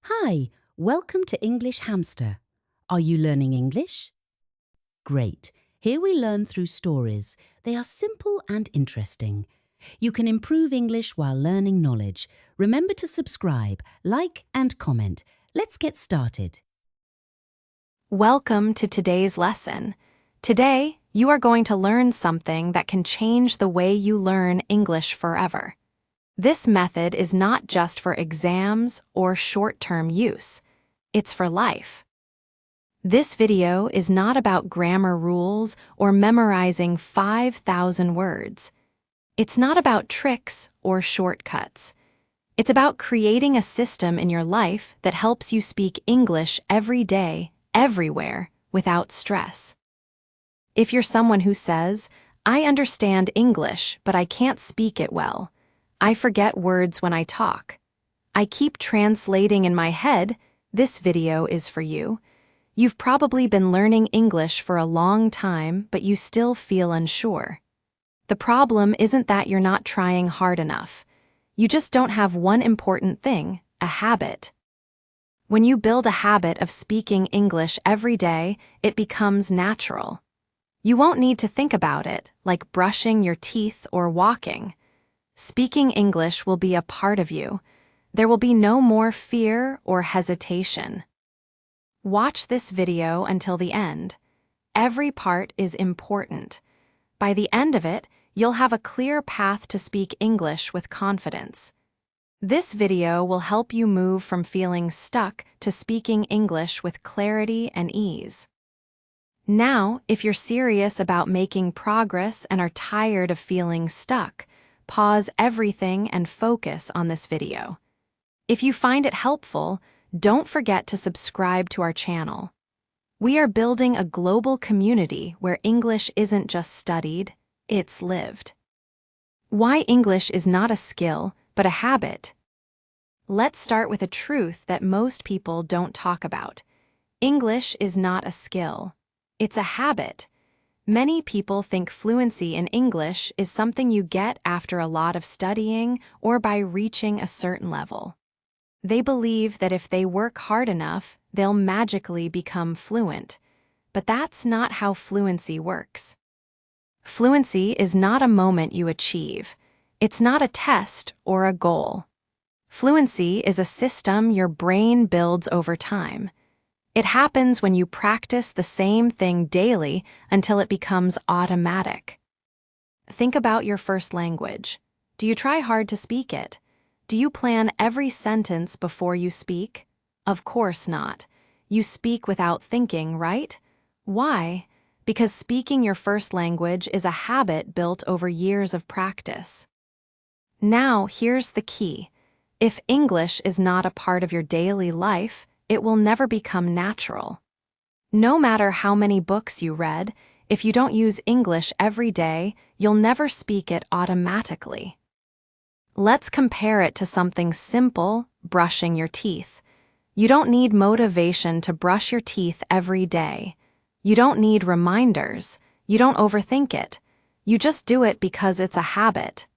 Hi, welcome to English Hamster. Are you learning English? Great. Here we learn through stories. They are simple and interesting. You can improve English while learning knowledge. Remember to subscribe, like and comment. Let's get started. Welcome to today's lesson. Today, you are going to learn something that can change the way you learn English forever. This method is not just for exams or short-term use. It's for life. This video is not about grammar rules or memorizing 5,000 words. It's not about tricks or shortcuts. It's about creating a system in your life that helps you speak English every day, everywhere, without stress. If you're someone who says, "I understand English, but I can't speak it well. I forget words when I talk. I keep translating in my head," this video is for you. You've probably been learning English for a long time, but you still feel unsure. The problem isn't that you're not trying hard enough. You just don't have one important thing, a habit. When you build a habit of speaking English every day, it becomes natural. You won't need to think about it, like brushing your teeth or walking. Speaking English will be a part of you. There will be no more fear or hesitation. Watch this video until the end. Every part is important. By the end of it, you'll have a clear path to speak English with confidence. This video will help you move from feeling stuck to speaking English with clarity and ease. Now, if you're serious about making progress and are tired of feeling stuck, pause everything and focus on this video. If you find it helpful, don't forget to subscribe to our channel. We are building a global community where English isn't just studied, it's lived. Why English is not a skill, but a habit. Let's start with a truth that most people don't talk about. English is not a skill. It's a habit. Many people think fluency in English is something you get after a lot of studying or by reaching a certain level. They believe that if they work hard enough, they'll magically become fluent. But that's not how fluency works. Fluency is not a moment you achieve. It's not a test or a goal. Fluency is a system your brain builds over time. It happens when you practice the same thing daily until it becomes automatic. Think about your first language. Do you try hard to speak it? Do you plan every sentence before you speak? Of course not. You speak without thinking, right? Why? Because speaking your first language is a habit built over years of practice. Now, here's the key. If English is not a part of your daily life, it will never become natural. No matter how many books you read, if you don't use English every day, you'll never speak it automatically. Let's compare it to something simple, brushing your teeth. You don't need motivation to brush your teeth every day. You don't need reminders. You don't overthink it. You just do it because it's a habit.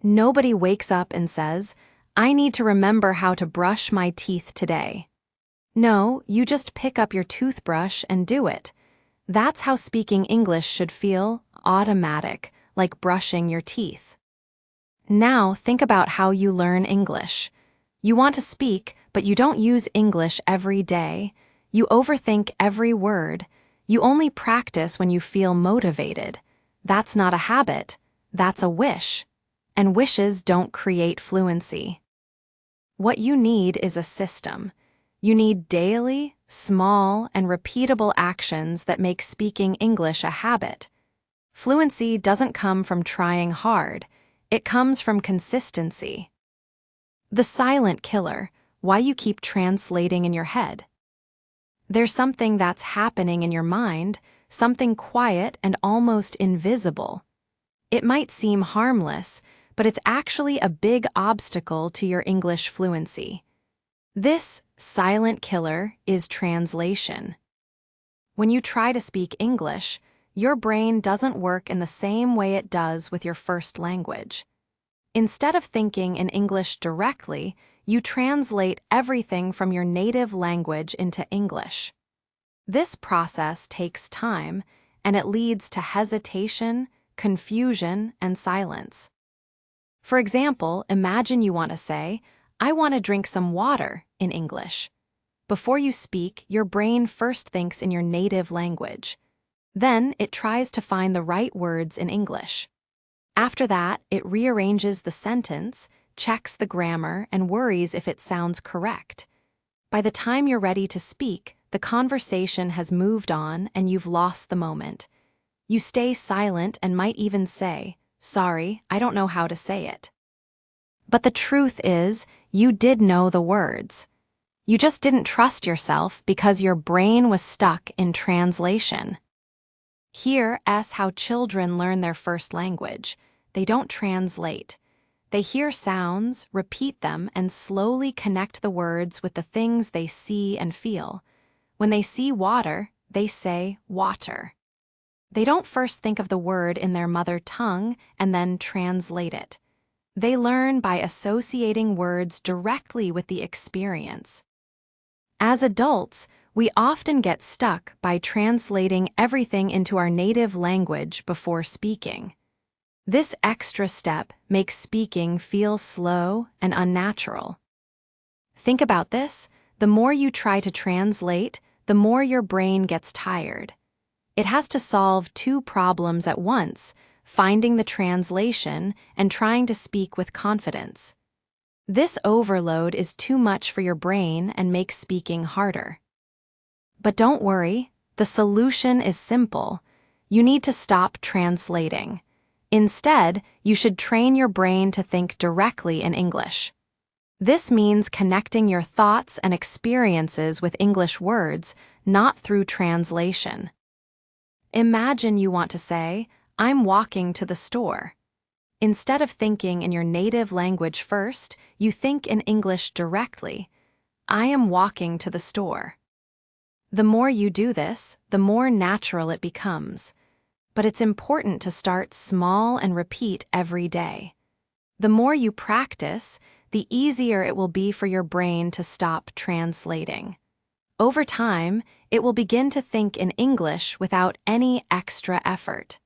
Nobody wakes up and says, "I need to remember how to brush my teeth today." No, you just pick up your toothbrush and do it. That's how speaking English should feel, automatic, like brushing your teeth. Now think about how you learn English. You want to speak, but you don't use English every day. You overthink every word. You only practice when you feel motivated. That's not a habit. That's a wish. And wishes don't create fluency. What you need is a system. You need daily, small, and repeatable actions that make speaking English a habit. Fluency doesn't come from trying hard. It comes from consistency. The silent killer, why you keep translating in your head. There's something that's happening in your mind, something quiet and almost invisible. It might seem harmless, but it's actually a big obstacle to your English fluency. This silent killer is translation. When you try to speak English, your brain doesn't work in the same way it does with your first language. Instead of thinking in English directly, you translate everything from your native language into English. This process takes time, and it leads to hesitation, confusion, and silence. For example, imagine you want to say, "I want to drink some water," in English. Before you speak, your brain first thinks in your native language. Then it tries to find the right words in English. After that, it rearranges the sentence, checks the grammar, and worries if it sounds correct. By the time you're ready to speak, the conversation has moved on and you've lost the moment. You stay silent and might even say, "Sorry, I don't know how to say it." But the truth is, you did know the words. You just didn't trust yourself because your brain was stuck in translation. Here's how children learn their first language. They don't translate. They hear sounds, repeat them, and slowly connect the words with the things they see and feel. When they see water, they say water. They don't first think of the word in their mother tongue and then translate it. They learn by associating words directly with the experience. As adults, we often get stuck by translating everything into our native language before speaking. This extra step makes speaking feel slow and unnatural. Think about this: the more you try to translate, the more your brain gets tired. It has to solve two problems at once: finding the translation and trying to speak with confidence. This overload is too much for your brain and makes speaking harder. But don't worry, the solution is simple. You need to stop translating. Instead, you should train your brain to think directly in English. This means connecting your thoughts and experiences with English words, not through translation. Imagine you want to say, "I'm walking to the store." Instead of thinking in your native language first, you think in English directly. "I am walking to the store." The more you do this, the more natural it becomes. But it's important to start small and repeat every day. The more you practice, the easier it will be for your brain to stop translating. Over time, it will begin to think in English without any extra effort.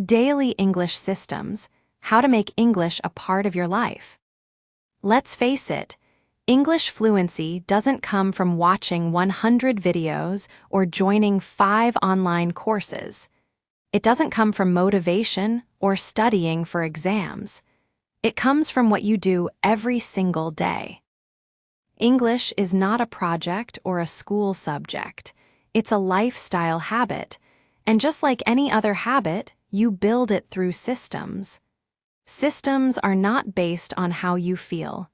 Daily English systems: how to make English a part of your life. Let's face it, English fluency doesn't come from watching 100 videos or joining 5 online courses. It doesn't come from motivation or studying for exams. It comes from what you do every single day. English is not a project or a school subject. It's a lifestyle habit, and just like any other habit, you build it through systems. Systems are not based on how you feel.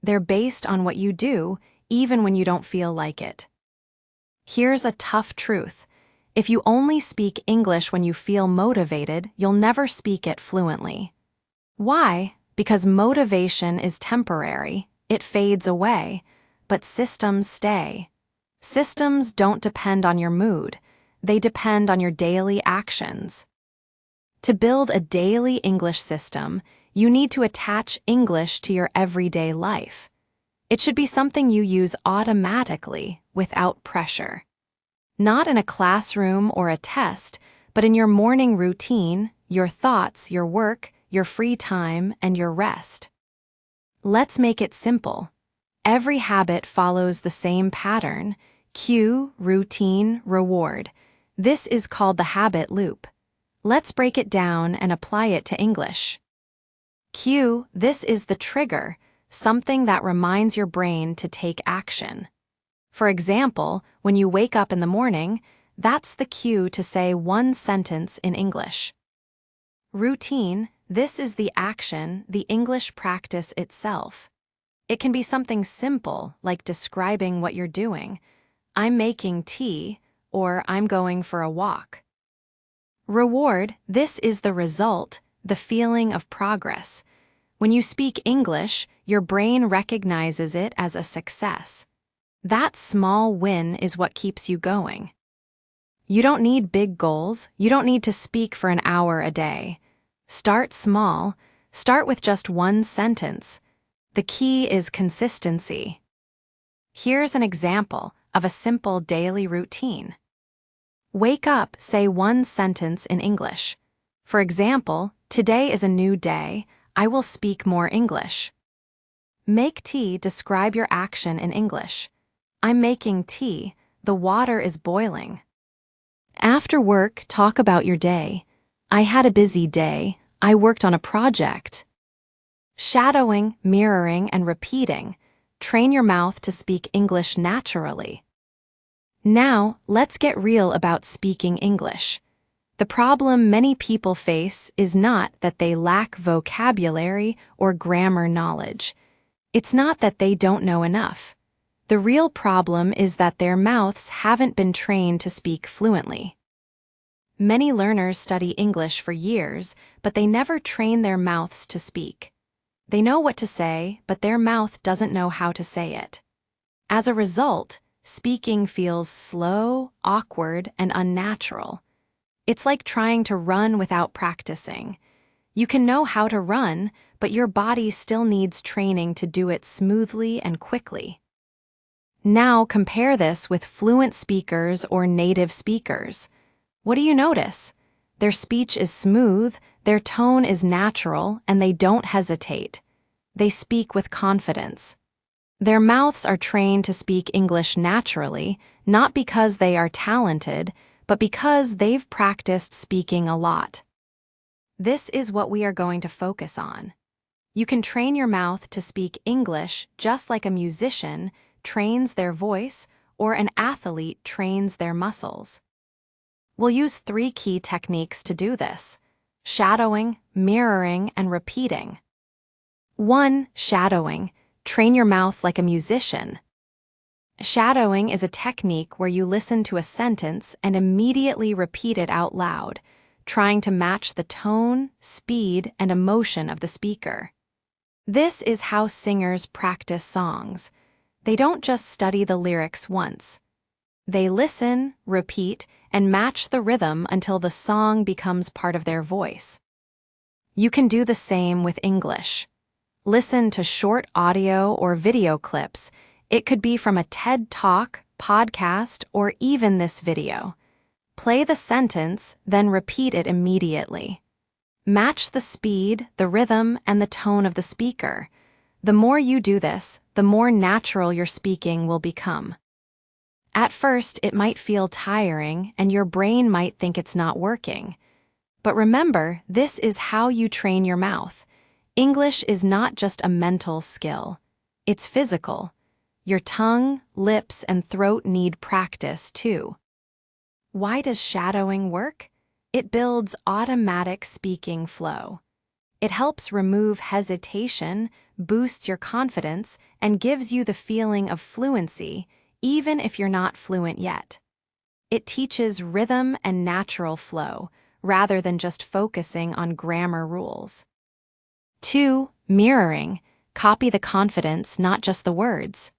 They're based on what you do, even when you don't feel like it. Here's a tough truth: if you only speak English when you feel motivated, you'll never speak it fluently. Why? Because motivation is temporary, it fades away, but systems stay. Systems don't depend on your mood, they depend on your daily actions. To build a daily English system, you need to attach English to your everyday life. It should be something you use automatically, without pressure. Not in a classroom or a test, but in your morning routine, your thoughts, your work, your free time, and your rest. Let's make it simple. Every habit follows the same pattern: cue, routine, reward. This is called the habit loop. Let's break it down and apply it to English. Cue: this is the trigger, something that reminds your brain to take action. For example, when you wake up in the morning, that's the cue to say one sentence in English. Routine: this is the action, the English practice itself. It can be something simple, like describing what you're doing. "I'm making tea," or "I'm going for a walk." Reward: this is the result, the feeling of progress. When you speak English, your brain recognizes it as a success. That small win is what keeps you going. You don't need big goals. You don't need to speak for an hour a day. Start small. Start with just one sentence. The key is consistency. Here's an example of a simple daily routine. Wake up, say one sentence in English. For example, today is a new day, I will speak more English. Make tea, describe your action in English. I'm making tea, the water is boiling. After work, talk about your day. I had a busy day, I worked on a project. Shadowing, mirroring, and repeating. Train your mouth to speak English naturally. Now, let's get real about speaking English. The problem many people face is not that they lack vocabulary or grammar knowledge. It's not that they don't know enough. The real problem is that their mouths haven't been trained to speak fluently. Many learners study English for years, but they never train their mouths to speak. They know what to say, but their mouth doesn't know how to say it. As a result, speaking feels slow, awkward, and unnatural. It's like trying to run without practicing. You can know how to run, but your body still needs training to do it smoothly and quickly. Now compare this with fluent speakers or native speakers. What do you notice? Their speech is smooth, their tone is natural, and they don't hesitate. They speak with confidence. Their mouths are trained to speak English naturally, not because they are talented, but because they've practiced speaking a lot. This is what we are going to focus on. You can train your mouth to speak English just like a musician trains their voice or an athlete trains their muscles. We'll use 3 key techniques to do this: shadowing, mirroring, and repeating. 1. Shadowing. Train your mouth like a musician. Shadowing is a technique where you listen to a sentence and immediately repeat it out loud, trying to match the tone, speed, and emotion of the speaker. This is how singers practice songs. They don't just study the lyrics once. They listen, repeat, and match the rhythm until the song becomes part of their voice. You can do the same with English. Listen to short audio or video clips. It could be from a TED Talk, podcast, or even this video. Play the sentence, then repeat it immediately. Match the speed, the rhythm, and the tone of the speaker. The more you do this, the more natural your speaking will become. At first, it might feel tiring, and your brain might think it's not working. But remember, this is how you train your mouth. English is not just a mental skill. It's physical. Your tongue, lips, and throat need practice, too. Why does shadowing work? It builds automatic speaking flow. It helps remove hesitation, boosts your confidence, and gives you the feeling of fluency, even if you're not fluent yet. It teaches rhythm and natural flow, rather than just focusing on grammar rules. 2. Mirroring. Copy the confidence, not just the words.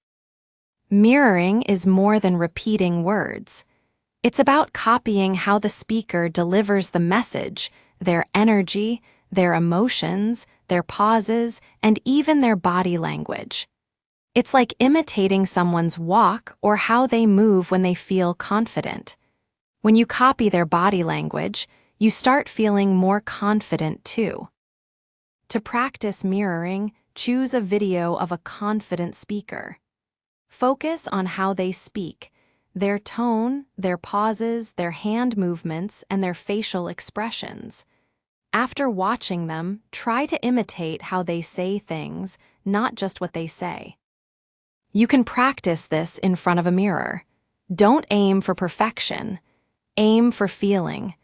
Mirroring is more than repeating words. It's about copying how the speaker delivers the message, their energy, their emotions, their pauses, and even their body language. It's like imitating someone's walk or how they move when they feel confident. When you copy their body language, you start feeling more confident too. To practice mirroring, choose a video of a confident speaker. Focus on how they speak, their tone, their pauses, their hand movements, and their facial expressions. After watching them, try to imitate how they say things, not just what they say. You can practice this in front of a mirror. Don't aim for perfection. Aim for feeling.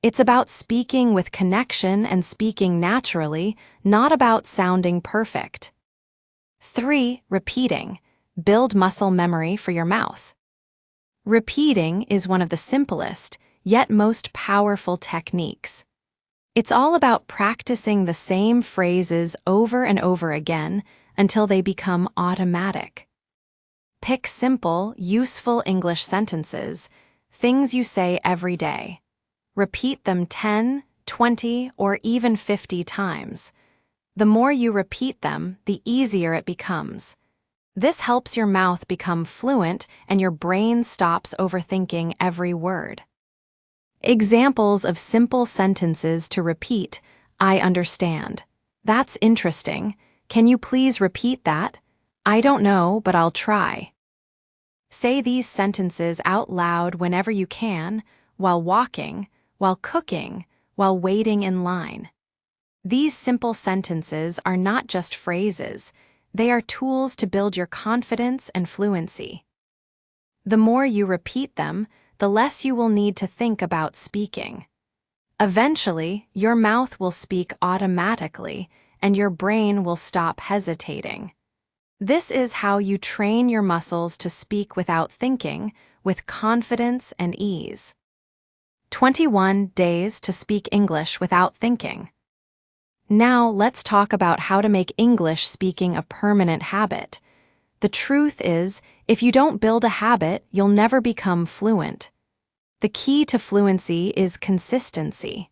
It's about speaking with connection and speaking naturally, not about sounding perfect. 3. Repeating. Build muscle memory for your mouth. Repeating is one of the simplest, yet most powerful techniques. It's all about practicing the same phrases over and over again until they become automatic. Pick simple, useful English sentences, things you say every day. Repeat them 10, 20, or even 50 times. The more you repeat them, the easier it becomes. This helps your mouth become fluent and your brain stops overthinking every word. Examples of simple sentences to repeat: I understand. That's interesting. Can you please repeat that? I don't know, but I'll try. Say these sentences out loud whenever you can, while walking, while cooking, while waiting in line. These simple sentences are not just phrases, they are tools to build your confidence and fluency. The more you repeat them, the less you will need to think about speaking. Eventually, your mouth will speak automatically, and your brain will stop hesitating. This is how you train your muscles to speak without thinking, with confidence and ease. 21 days to speak English without thinking. Now let's talk about how to make English speaking a permanent habit. The truth is, if you don't build a habit, you'll never become fluent. The key to fluency is consistency.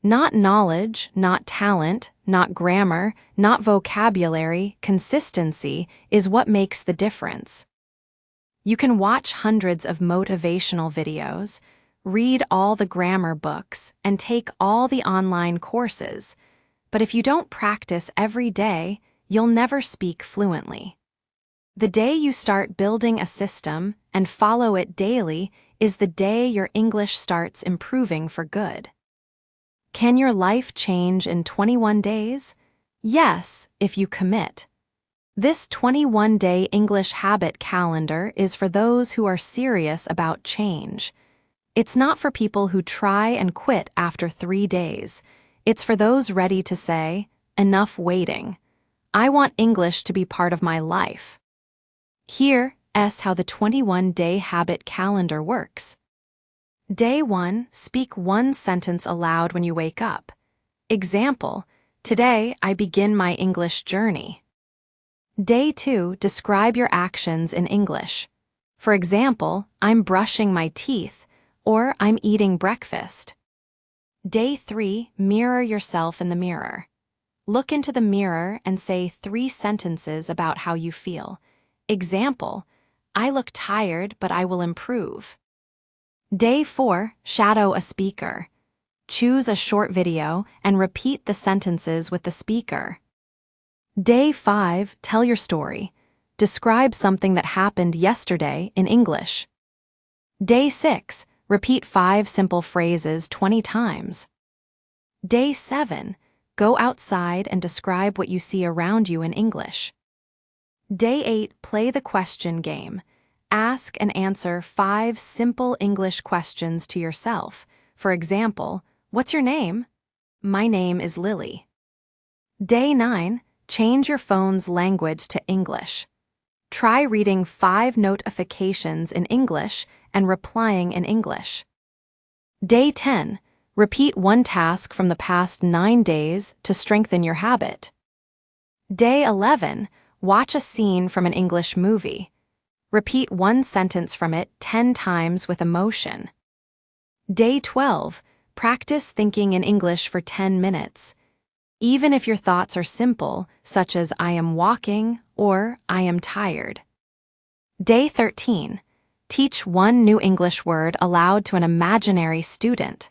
Not knowledge, not talent, not grammar, not vocabulary. Consistency is what makes the difference. You can watch hundreds of motivational videos, read all the grammar books, and take all the online courses. But if you don't practice every day, you'll never speak fluently. The day you start building a system and follow it daily is the day your English starts improving for good. Can your life change in 21 days? Yes, if you commit. This 21-day English habit calendar is for those who are serious about change. It's not for people who try and quit after 3 days. It's for those ready to say, enough waiting. I want English to be part of my life. Here's how the 21-day habit calendar works. Day 1, speak one sentence aloud when you wake up. Example, today I begin my English journey. Day 2, describe your actions in English. For example, I'm brushing my teeth, or I'm eating breakfast. Day 3, mirror yourself in the mirror. Look into the mirror and say 3 sentences about how you feel. Example, I look tired, but I will improve. Day 4, shadow a speaker. Choose a short video and repeat the sentences with the speaker. Day 5, tell your story. Describe something that happened yesterday in English. Day 6, repeat 5 simple phrases 20 times. Day 7, go outside and describe what you see around you in English. Day 8, play the question game. Ask and answer 5 simple English questions to yourself. For example, what's your name? My name is Lily. Day 9, change your phone's language to English. Try reading 5 notifications in English and replying in English. Day 10, repeat one task from the past 9 days to strengthen your habit. Day 11, watch a scene from an English movie. Repeat one sentence from it 10 times with emotion. Day 12, practice thinking in English for 10 minutes. Even if your thoughts are simple, such as I am walking or I am tired. Day 13, teach one new English word aloud to an imaginary student.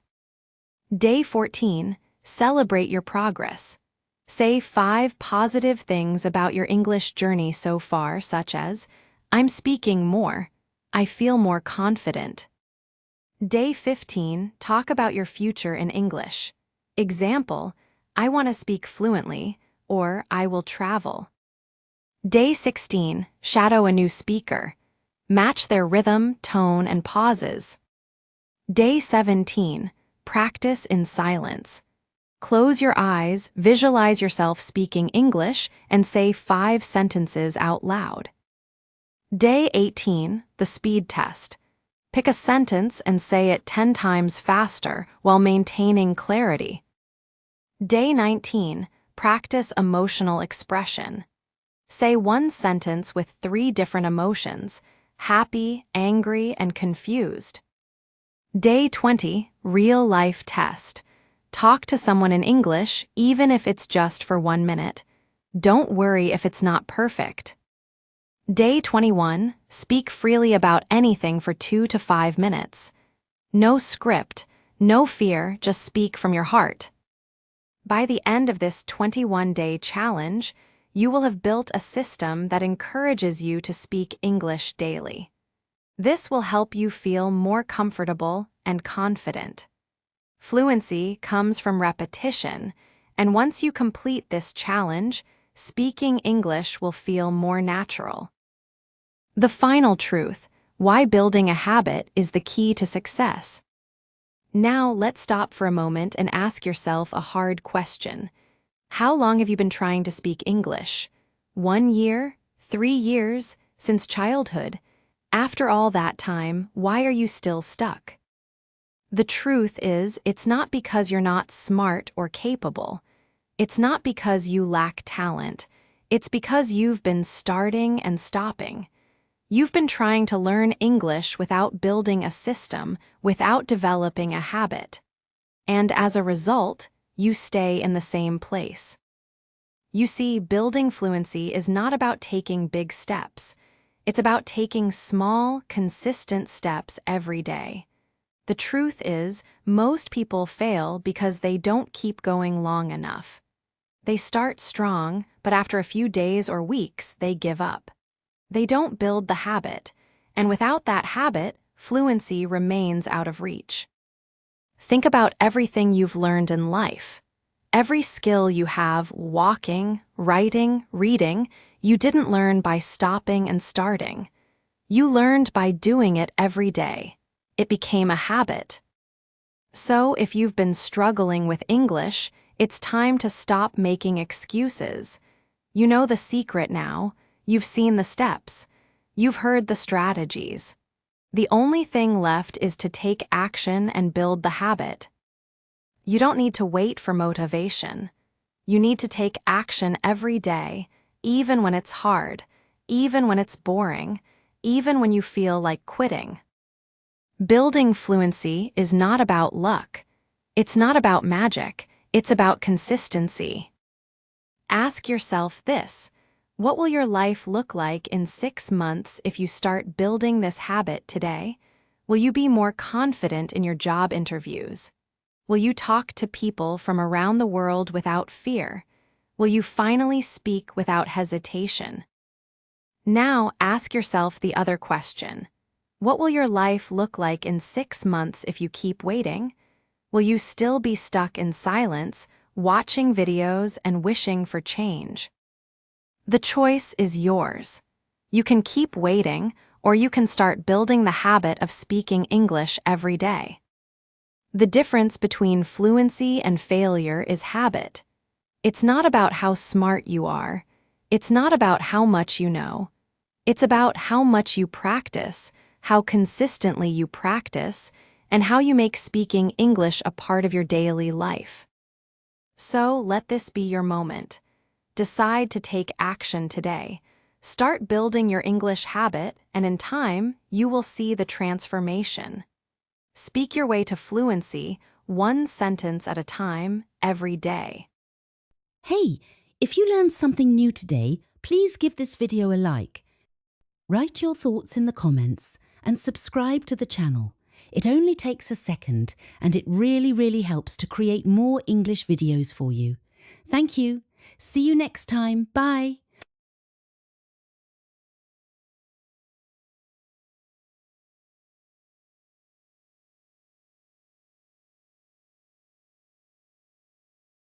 Day 14, celebrate your progress. Say 5 positive things about your English journey so far, such as, I'm speaking more. I feel more confident. Day 15, talk about your future in English. Example, I want to speak fluently, or I will travel. Day 16, shadow a new speaker. Match their rhythm, tone, and pauses. Day 17, practice in silence. Close your eyes, visualize yourself speaking English, and say 5 sentences out loud. Day 18, the speed test. Pick a sentence and say it 10 times faster while maintaining clarity. Day 19, practice emotional expression. Say one sentence with 3 different emotions: happy, angry, and confused. Day 20, real-life test. Talk to someone in English, even if it's just for 1 minute. Don't worry if it's not perfect. Day 21, speak freely about anything for 2 to 5 minutes. No script, no fear, just speak from your heart. By the end of this 21-day challenge, you will have built a system that encourages you to speak English daily. This will help you feel more comfortable and confident. Fluency comes from repetition, and once you complete this challenge, speaking English will feel more natural. The final truth: why building a habit is the key to success. Now let's stop for a moment and ask yourself a hard question. How long have you been trying to speak English? 1 year? 3 years? Since childhood? After all that time, why are you still stuck? The truth is, it's not because you're not smart or capable. It's not because you lack talent. It's because you've been starting and stopping. You've been trying to learn English without building a system, without developing a habit. And as a result, you stay in the same place. You see, building fluency is not about taking big steps. It's about taking small, consistent steps every day. The truth is, most people fail because they don't keep going long enough. They start strong, but after a few days or weeks, they give up. They don't build the habit, and without that habit, fluency remains out of reach. Think about everything you've learned in life. Every skill you have, walking, writing, reading, you didn't learn by stopping and starting. You learned by doing it every day. It became a habit. So if you've been struggling with English, it's time to stop making excuses. You know the secret now. You've seen the steps. You've heard the strategies. The only thing left is to take action and build the habit. You don't need to wait for motivation. You need to take action every day, even when it's hard, even when it's boring, even when you feel like quitting. Building fluency is not about luck. It's not about magic. It's about consistency. Ask yourself this: what will your life look like in 6 months if you start building this habit today? Will you be more confident in your job interviews? Will you talk to people from around the world without fear? Will you finally speak without hesitation? Now ask yourself the other question. What will your life look like in 6 months if you keep waiting? Will you still be stuck in silence, watching videos and wishing for change? The choice is yours. You can keep waiting, or you can start building the habit of speaking English every day. The difference between fluency and failure is habit. It's not about how smart you are. It's not about how much you know. It's about how much you practice, how consistently you practice, and how you make speaking English a part of your daily life. So let this be your moment. Decide to take action today. Start building your English habit, and in time, you will see the transformation. Speak your way to fluency, 1 sentence at a time, every day. Hey, if you learned something new today, please give this video a like. Write your thoughts in the comments and subscribe to the channel. It only takes a second, and it really helps to create more English videos for you. Thank you. See you next time. Bye.